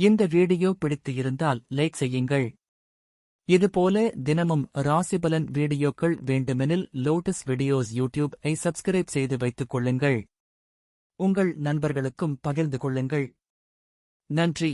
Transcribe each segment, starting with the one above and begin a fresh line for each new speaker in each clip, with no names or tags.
இந்த வீடியோ பிடித்து இருந்தால் லைக் செய்யுங்கள். இதுபோல தினமும் ராசிபலன் வீடியோக்கள் வேண்டுமெனில் லோட்டஸ் வீடியோஸ் யூடியூப்-ஐ சப்ஸ்கிரைப் செய்து வைத்துக் கொள்ளுங்கள். உங்கள் நண்பர்களுக்கும் பகிர்ந்து கொள்ளுங்கள். நன்றி.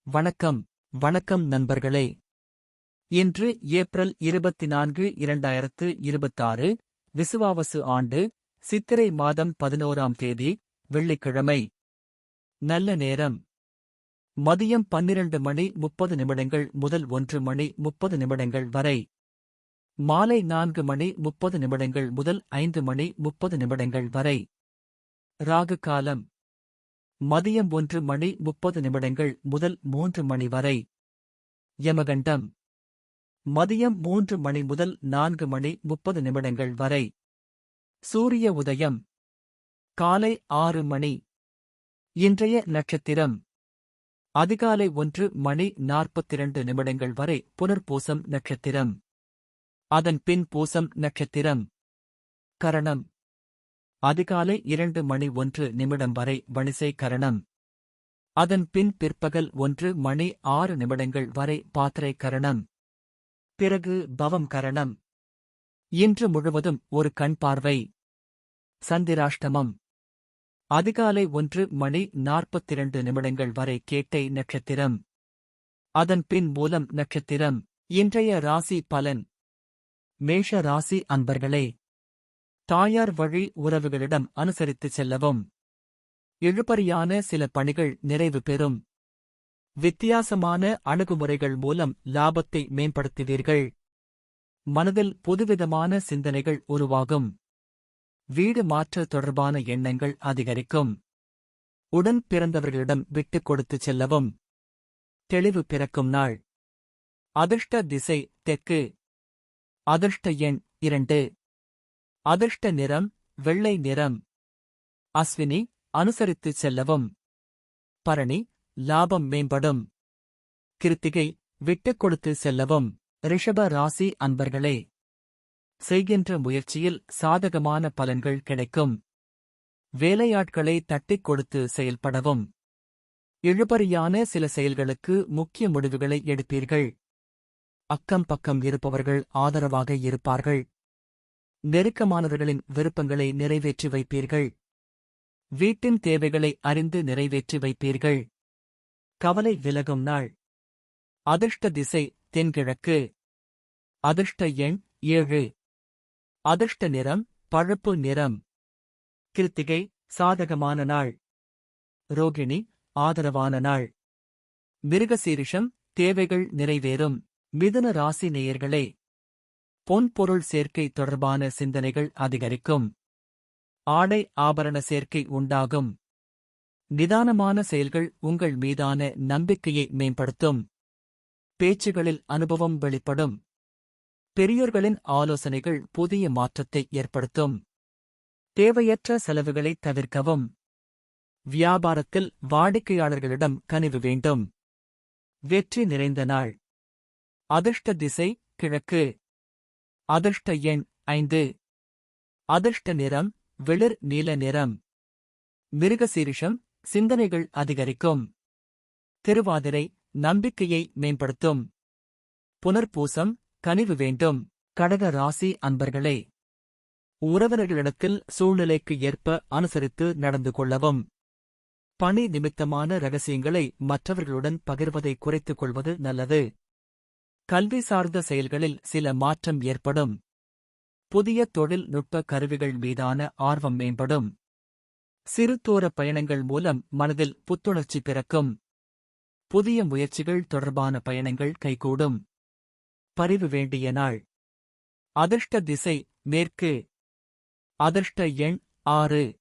வணக்கம். வணக்கம் நண்பர்களே. இன்று ஏப்ரல் 24, 2026 விசுவாவசு ஆண்டு சித்திரை மாதம் 11ஆம் தேதி வெள்ளிக்கிழமை. நல்ல நேரம் மதியம் 12:30 முதல் 1:30 வரை. மாலை 4:30 முதல் 5:30 வரை. ராகு காலம் மதியம் 1:30 முதல் 3 வரை. யமகண்டம் மதியம் 3 முதல் 4:30 வரை. சூரிய உதயம் காலை 6 இன்றைய நட்சத்திரம் அதிகாலை 1:42 வரை புனர்பூசம் நட்சத்திரம். அதன் பின் பூசம் நட்சத்திரம். கரணம் அதிகாலை 2:01 வரை வணிசை கரணம். அதன் பின் பிற்பகல் 1:06 வரை பாத்திரை கரணம். பிறகு பவம் கரணம். இன்று முழுவதும் ஒரு கண் பார்வை. சந்திராஷ்டமம் அதிகாலை 1:42 வரை கேட்டை நட்சத்திரம். அதன் பின் மூலம் நட்சத்திரம். இன்றைய ராசி பலன். மேஷ ராசி அன்பர்களே, தாயார் வழி உறவுகளிடம் அனுசரித்துச் செல்லவும். இழுபறியான சில பணிகள் நிறைவு பெறும். வித்தியாசமான அணுகுமுறைகள் மூலம் லாபத்தை மேம்படுத்துவீர்கள். மனதில் புதுவிதமான சிந்தனைகள் உருவாகும். வீடு மாற்ற தொடர்பான எண்ணங்கள் அதிகரிக்கும். உடன் பிறந்தவர்களிடம் விட்டுக் கொடுத்துச் செல்லவும். தெளிவு பிறக்கும் நாள். அதிர்ஷ்ட திசை தெற்கு. அதிர்ஷ்ட எண் 2. அதிர்ஷ்ட நிறம் வெள்ளை நிறம். அஸ்வினி அனுசரித்துச் செல்லவும். பரணி லாபம் மேம்படும். கிருத்திகை விட்டுக் கொடுத்து செல்லவும். ரிஷப ராசி அன்பர்களே, செய்கின்ற முயற்சியில் சாதகமான பலன்கள் கிடைக்கும். வேலையாட்களை தட்டிக் கொடுத்து செயல்படவும். இழுபறியான சில செயல்களுக்கு முக்கிய முடிவுகளை எடுப்பீர்கள். அக்கம் பக்கம் இருப்பவர்கள் ஆதரவாக இருப்பார்கள். நெருக்கமானவர்களின் விருப்பங்களை நிறைவேற்றி வைப்பீர்கள். வீட்டின் தேவைகளை அறிந்து நிறைவேற்றி வைப்பீர்கள். கவலை விலகும் நாள். அதிர்ஷ்ட திசை தென்கிழக்கு. அதிர்ஷ்ட எண் 7. அதிர்ஷ்ட நிறம் பழுப்பு நிறம். கிருத்திகை சாதகமான நாள். ரோகிணி ஆதரவான நாள். மிருகசீரிஷம் தேவைகள் நிறைவேறும். மிதுன ராசி நேயர்களே, பொன்பொருள் சேர்க்கை தொடர்பான சிந்தனைகள் அதிகரிக்கும். ஆடை ஆபரண சேர்க்கை உண்டாகும். நிதானமான செயல்கள் உங்கள் மீதான நம்பிக்கையை மேம்படுத்தும். பேச்சுகளில் அனுபவம் வெளிப்படும். பெரியோர்களின் ஆலோசனைகள் புதிய மாற்றத்தை ஏற்படுத்தும். தேவையற்ற செலவுகளை தவிர்க்கவும். வியாபாரத்தில் வாடிக்கையாளர்களிடம் கனிவு வேண்டும். வெற்றி நிறைந்த நாள். அதிர்ஷ்ட திசை கிழக்கு. அதிர்ஷ்ட எண் 5. அதிர்ஷ்ட நிறம் வெளிர் நீல நிறம். மிருகசீரிஷம் சிந்தனைகள் அதிகரிக்கும். திருவாதிரை நம்பிக்கையை மேம்படுத்தும். புனர்பூசம் கனிவு வேண்டும். கடக ராசி அன்பர்களே, உறவினர்களிடத்தில் சூழ்நிலைக்கு ஏற்ப அனுசரித்து நடந்து கொள்ளவும். பணி நிமித்தமான ரகசியங்களை மற்றவர்களுடன் பகிர்வதை குறைத்துக் கொள்வது நல்லது. கல்வி சார்ந்த செயல்களில் சில மாற்றம் ஏற்படும். புதிய தொழில்நுட்ப கருவிகள் மீதான ஆர்வம் மேம்படும். சிறு தூர பயணங்கள் மூலம் மனதில் புத்துணர்ச்சி பிறக்கும். புதிய முயற்சிகள் தொடர்பான பயணங்கள் கைகூடும். பரிவு வேண்டிய நாள். அதிர்ஷ்ட திசை மேற்கு. அதிர்ஷ்ட எண் 6.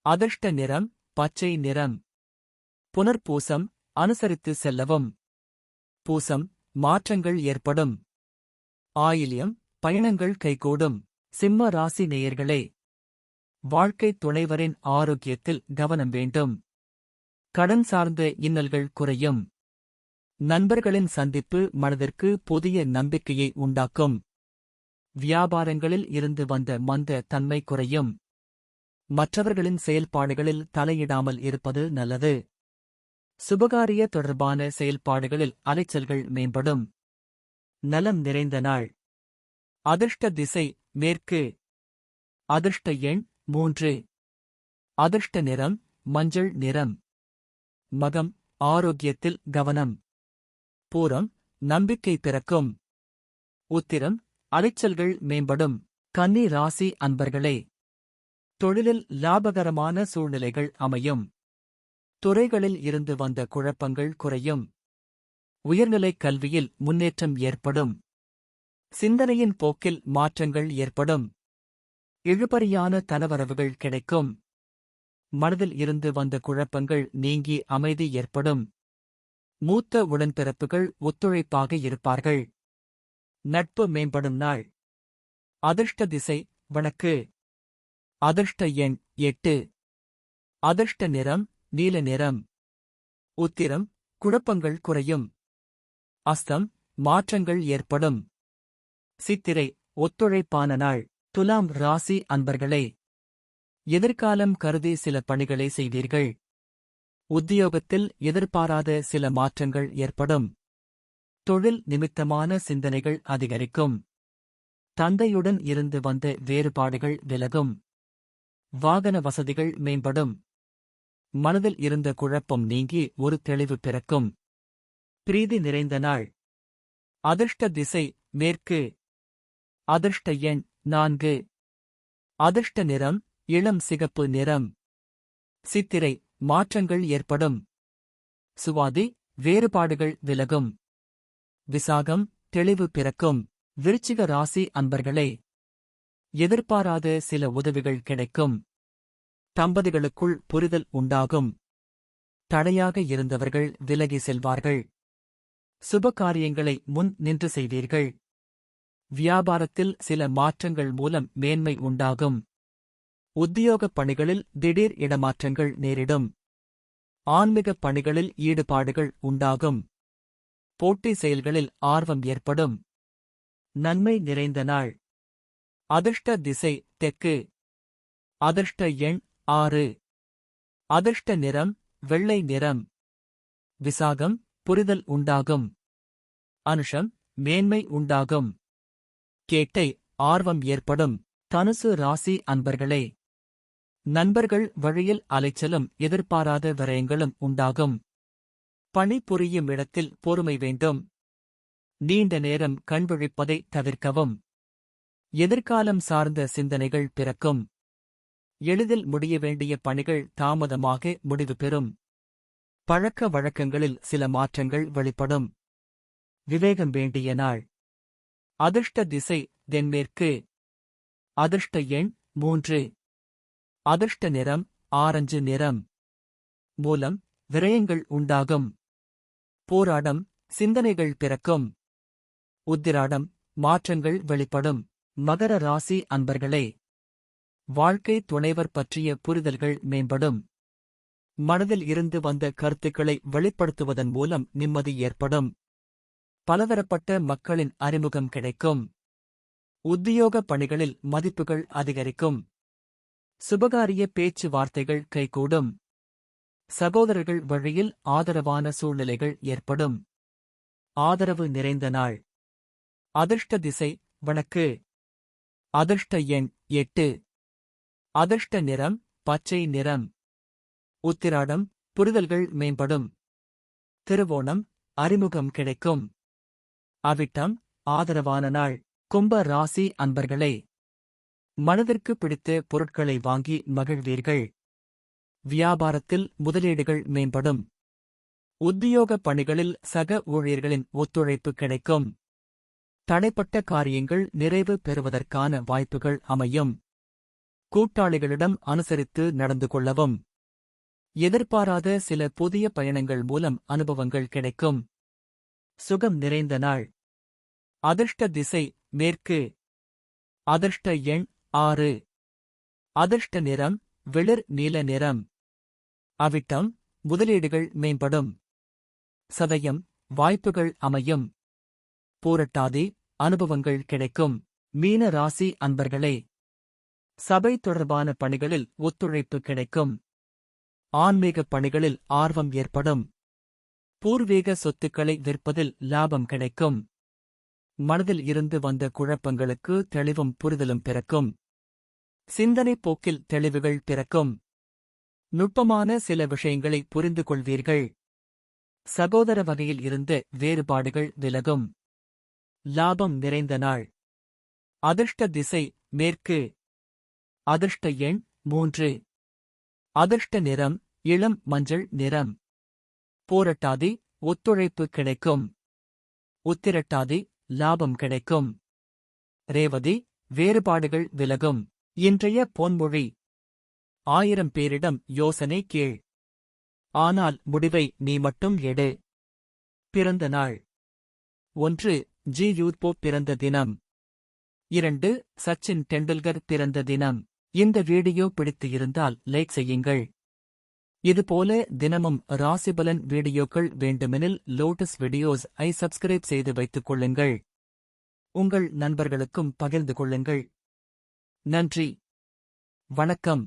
அதிர்ஷ்ட நிறம் பச்சை நிறம். புனர்பூசம் அனுசரித்து செல்லவும். பூசம் மாற்றங்கள் ஏற்படும். ஆயில்யம் பயணங்கள் கைகூடும். சிம்ம ராசி நேயர்களே, வாழ்க்கைத் துணைவரின் ஆரோக்கியத்தில் கவனம் வேண்டும். கடன் சார்ந்த இன்னல்கள் குறையும். நண்பர்களின் சந்திப்பு மனதிற்கு புதிய நம்பிக்கையை உண்டாக்கும். வியாபாரங்களில் இருந்து வந்த மந்த தன்மை குறையும். மற்றவர்களின் செயல்பாடுகளில் தலையிடாமல் இருப்பது நல்லது. சுபகாரிய தொடர்பான செயல்பாடுகளில் அலைச்சல்கள் மேம்படும். நலம் நிறைந்த நாள். அதிர்ஷ்ட திசை மேற்கு. அதிர்ஷ்ட எண் 3. அதிர்ஷ்ட நிறம் மஞ்சள் நிறம். மகம் ஆரோக்கியத்தில் கவனம். பூரம் நம்பிக்கை பிறக்கும். உத்திரம் அலைச்சல்கள் மேம்படும். கன்னி ராசி அன்பர்களே, தொழிலில் லாபகரமான சூழ்நிலைகள் அமையும். துறைகளில் இருந்து வந்த குழப்பங்கள் குறையும். உயர்நிலைக் கல்வியில் முன்னேற்றம் ஏற்படும். சிந்தனையின் போக்கில் மாற்றங்கள் ஏற்படும். இழுபறியான தனவரவுகள் கிடைக்கும். மனதில் இருந்து வந்த குழப்பங்கள் நீங்கி அமைதி ஏற்படும். மூத்த உடன்பிறப்புகள் ஒத்துழைப்பாக இருப்பார்கள். நட்பு மேம்படும் நாள். அதிர்ஷ்ட திசை வடக்கு. அதிர்ஷ்ட எண் 8. அதிர்ஷ்ட நிறம் நீல நிறம். உத்திரம் குழப்பங்கள் குறையும். அஸ்தம் மாற்றங்கள் ஏற்படும். சித்திரை ஒத்துழைப்பான நாள். துலாம் ராசி அன்பர்களே, எதிர்காலம் கருதி சில பணிகளை செய்வீர்கள். உத்தியோகத்தில் எதிர்பாராத சில மாற்றங்கள் ஏற்படும். தொழில் நிமித்தமான சிந்தனைகள் அதிகரிக்கும். தந்தையுடன் இருந்து வந்த வேறுபாடுகள் விலகும். வாகன வசதிகள் மேம்படும். மனதில் இருந்த குழப்பம் நீங்கி ஒரு தெளிவு பிறக்கும். பிரீதி நிறைந்த நாள். அதிர்ஷ்ட திசை மேற்கு. அதிர்ஷ்ட எண் 4. அதிர்ஷ்ட நிறம் இளம் சிகப்பு நிறம். சித்திரை மாற்றங்கள் ஏற்படும். சுவாதி வேறுபாடுகள் விலகும். விசாகம் தெளிவு பிறக்கும். விருச்சிக ராசி அன்பர்களே, எதிர்பாராத சில உதவிகள் கிடைக்கும். தம்பதிகளுக்குள் புரிதல் உண்டாகும். தடையாக இருந்தவர்கள் விலகி செல்வார்கள். சுபகாரியங்களை முன் நின்று செய்வீர்கள். வியாபாரத்தில் சில மாற்றங்கள் மூலம் மேன்மை உண்டாகும். உத்தியோகப் பணிகளில் திடீர் இடமாற்றங்கள் நேரிடும். ஆன்மீகப் பணிகளில் ஈடுபாடுகள் உண்டாகும். போட்டி செயல்களில் ஆர்வம் ஏற்படும். நன்மை நிறைந்த நாள். அதிர்ஷ்ட திசை தெற்கு. அதிர்ஷ்ட எண் 6. அதிர்ஷ்ட நிறம் வெள்ளை நிறம். விசாகம் புரிதல் உண்டாகும். அனுஷம் மேன்மை உண்டாகும். கேட்டை ஆர்வம் ஏற்படும். தனுசு ராசி அன்பர்களே, நண்பர்கள் வழியில் அலைச்சலும் எதிர்பாராத விரயங்களும் உண்டாகும். பணி புரியும் இடத்தில் பொறுமை வேண்டும். நீண்ட நேரம் கண்விழிப்பதை தவிர்க்கவும். எதிர்காலம் சார்ந்த சிந்தனைகள் பிறக்கும். எளிதில் முடிய வேண்டிய பணிகள் தாமதமாக முடிவு பெறும். பழக்க வழக்கங்களில் சில மாற்றங்கள் வெளிப்படும். விவேகம் வேண்டிய நாள். அதிர்ஷ்ட திசை தென்மேற்கு. அதிர்ஷ்ட எண் 3. அதிர்ஷ்ட நிறம் ஆரஞ்சு நிறம். மூலம் விரயங்கள் உண்டாகும். போராடம் சிந்தனைகள் பிறக்கும். உத்திராடம் மாற்றங்கள் வெளிப்படும். மகர ராசி அன்பர்களே, வாழ்க்கை துணைவர் பற்றிய புரிதல்கள் மேம்படும். மனதில் இருந்து வந்த கருத்துக்களை வெளிப்படுத்துவதன் மூலம் நிம்மதி ஏற்படும். பலதரப்பட்ட மக்களின் அறிமுகம் கிடைக்கும். உத்தியோக பணிகளில் மதிப்புகள் அதிகரிக்கும். சுபகாரிய பேச்சு வார்த்தைகள் கைகூடும். சகோதரர்கள் வழியில் ஆதரவான சூழ்நிலைகள் ஏற்படும். ஆதரவு நிறைந்த நாள். அதிர்ஷ்ட திசை வடக்கு. அதிர்ஷ்ட எண் 8. அதிர்ஷ்ட நிறம் பச்சை நிறம். உத்திராடம் புரிதல்கள் மேம்படும். திருவோணம் அறிமுகம் கிடைக்கும். அவிட்டம் ஆதரவான நாள். கும்ப ராசி அன்பர்களே, மனதிற்கு பிடித்த பொருட்களை வாங்கி மகிழ்வீர்கள். வியாபாரத்தில் முதலீடுகள் மேம்படும். உத்தியோகப் பணிகளில் சக ஊழியர்களின் ஒத்துழைப்பு கிடைக்கும். தடைப்பட்ட காரியங்கள் நிறைவு பெறுவதற்கான வாய்ப்புகள் அமையும். கூட்டாளிகளிடம் அனுசரித்து நடந்து கொள்ளவும். எதிர்பாராத சில புதிய பயணங்கள் மூலம் அனுபவங்கள் கிடைக்கும். சுகம் நிறைந்த நாள். அதிர்ஷ்ட திசை மேற்கு. அதிர்ஷ்ட எண் 6. அதிர்ஷ்ட நிறம் வெளிர் நீல நிறம். அவிட்டம் முதலீடுகள் மேம்படும். சதயம் வாய்ப்புகள் அமையும். பூரட்டாதி அனுபவங்கள் கிடைக்கும். மீன ராசி அன்பர்களே, சபை தொடர்பான பணிகளில் ஒத்துழைப்பு கிடைக்கும். ஆன்மீகப் பணிகளில் ஆர்வம் ஏற்படும். பூர்வீக சொத்துக்களை விற்பதில் லாபம் கிடைக்கும். மனதில் இருந்து வந்த குழப்பங்களுக்கு தெளிவும் புரிதலும் பிறக்கும். சிந்தனைப் போக்கில் தெளிவுகள் பிறக்கும். நுட்பமான சில விஷயங்களை புரிந்து கொள்வீர்கள். சகோதர வகையில் இருந்த வேறுபாடுகள் விலகும். லாபம் நிறைந்த நாள். அதிர்ஷ்ட திசை மேற்கு. அதிர்ஷ்ட எண் 3. அதிர்ஷ்ட நிறம் இளம் மஞ்சள் நிறம். பூரட்டாதி ஒத்துழைப்பு கிடைக்கும். உத்திரட்டாதி லாபம் கிடைக்கும். ரேவதி வேறுபாடுகள் விலகும். இன்றைய பொன்மொழி: 1000 பேரிடம் யோசனை கேள், ஆனால் முடிவை நீ மட்டும் எடு. பிறந்த நாள்: 1. ஜி.யூ.போப் பிறந்த தினம். 2. சச்சின் டெண்டுல்கர் பிறந்த தினம். இந்த வீடியோ பிடித்து இருந்தால் லைக் செய்யுங்கள். இதுபோல தினமும் ராசிபலன் வீடியோக்கள் வேண்டுமெனில் லோட்டஸ் வீடியோஸ் ஐ சப்ஸ்கிரைப் செய்து வைத்துக் கொள்ளுங்கள். உங்கள் நண்பர்களுக்கும் பகிர்ந்து கொள்ளுங்கள். நன்றி. வணக்கம்.